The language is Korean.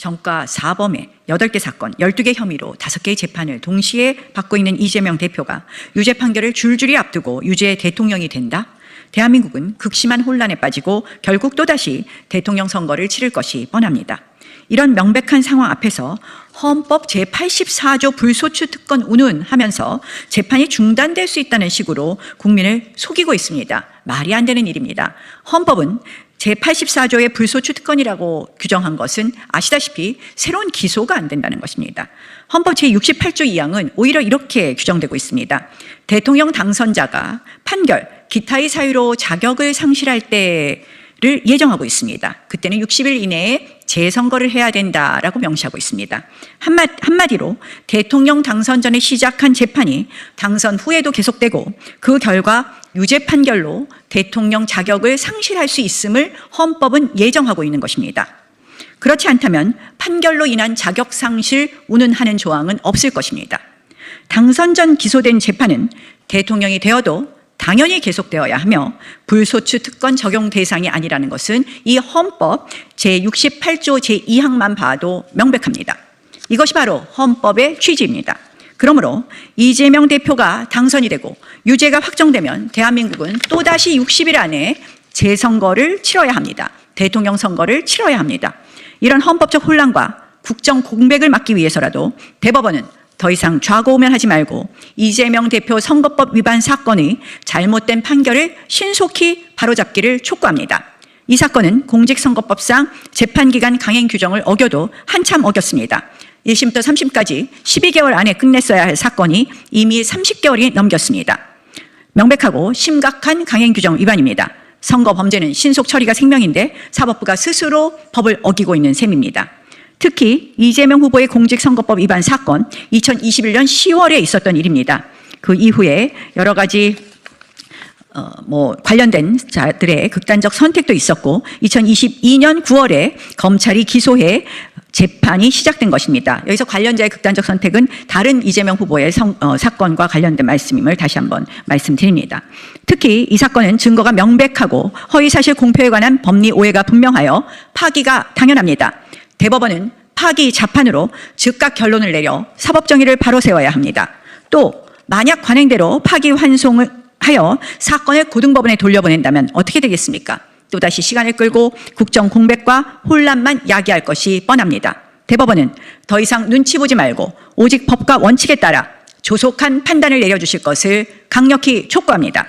정가 4범에 8개 사건, 12개 혐의로 5개의 재판을 동시에 받고 있는 이재명 대표가 유죄 판결을 줄줄이 앞두고 유죄 대통령이 된다? 대한민국은 극심한 혼란에 빠지고 결국 또다시 대통령 선거를 치를 것이 뻔합니다. 이런 명백한 상황 앞에서 헌법 제84조 불소추 특권 운운하면서 재판이 중단될 수 있다는 식으로 국민을 속이고 있습니다. 말이 안 되는 일입니다. 헌법은 제84조의 불소추 특권이라고 규정한 것은 아시다시피 새로운 기소가 안 된다는 것입니다. 헌법 제68조 2항은 오히려 이렇게 규정되고 있습니다. 대통령 당선자가 판결, 기타의 사유로 자격을 상실할 때를 예정하고 있습니다. 그때는 60일 이내에 재선거를 해야 된다라고 명시하고 있습니다. 한마디로 대통령 당선 전에 시작한 재판이 당선 후에도 계속되고 그 결과 유죄 판결로 대통령 자격을 상실할 수 있음을 헌법은 예정하고 있는 것입니다. 그렇지 않다면 판결로 인한 자격 상실 운운하는 조항은 없을 것입니다. 당선 전 기소된 재판은 대통령이 되어도 당연히 계속되어야 하며 불소추 특권 적용 대상이 아니라는 것은 이 헌법 제68조 제2항만 봐도 명백합니다. 이것이 바로 헌법의 취지입니다. 그러므로 이재명 대표가 당선이 되고 유죄가 확정되면 대한민국은 또다시 60일 안에 재선거를 치러야 합니다. 대통령 선거를 치러야 합니다. 이런 헌법적 혼란과 국정 공백을 막기 위해서라도 대법원은 더 이상 좌고우면하지 말고 이재명 대표 선거법 위반 사건의 잘못된 판결을 신속히 바로잡기를 촉구합니다. 이 사건은 공직선거법상 재판기간 강행 규정을 어겨도 한참 어겼습니다. 1심부터 3심까지 12개월 안에 끝냈어야 할 사건이 이미 30개월이 넘겼습니다. 명백하고 심각한 강행 규정 위반입니다. 선거 범죄는 신속 처리가 생명인데 사법부가 스스로 법을 어기고 있는 셈입니다. 특히 이재명 후보의 공직선거법 위반 사건 2021년 10월에 있었던 일입니다. 그 이후에 여러 가지 관련된 자들의 극단적 선택도 있었고 2022년 9월에 검찰이 기소해 재판이 시작된 것입니다. 여기서 관련자의 극단적 선택은 다른 이재명 후보의 사건과 관련된 말씀임을 다시 한번 말씀드립니다. 특히 이 사건은 증거가 명백하고 허위사실 공표에 관한 법리 오해가 분명하여 파기가 당연합니다. 대법원은 파기 자판으로 즉각 결론을 내려 사법정의를 바로 세워야 합니다. 또 만약 관행대로 파기 환송을 하여 사건을 고등법원에 돌려보낸다면 어떻게 되겠습니까? 또다시 시간을 끌고 국정 공백과 혼란만 야기할 것이 뻔합니다. 대법원은 더 이상 눈치 보지 말고 오직 법과 원칙에 따라 조속한 판단을 내려주실 것을 강력히 촉구합니다.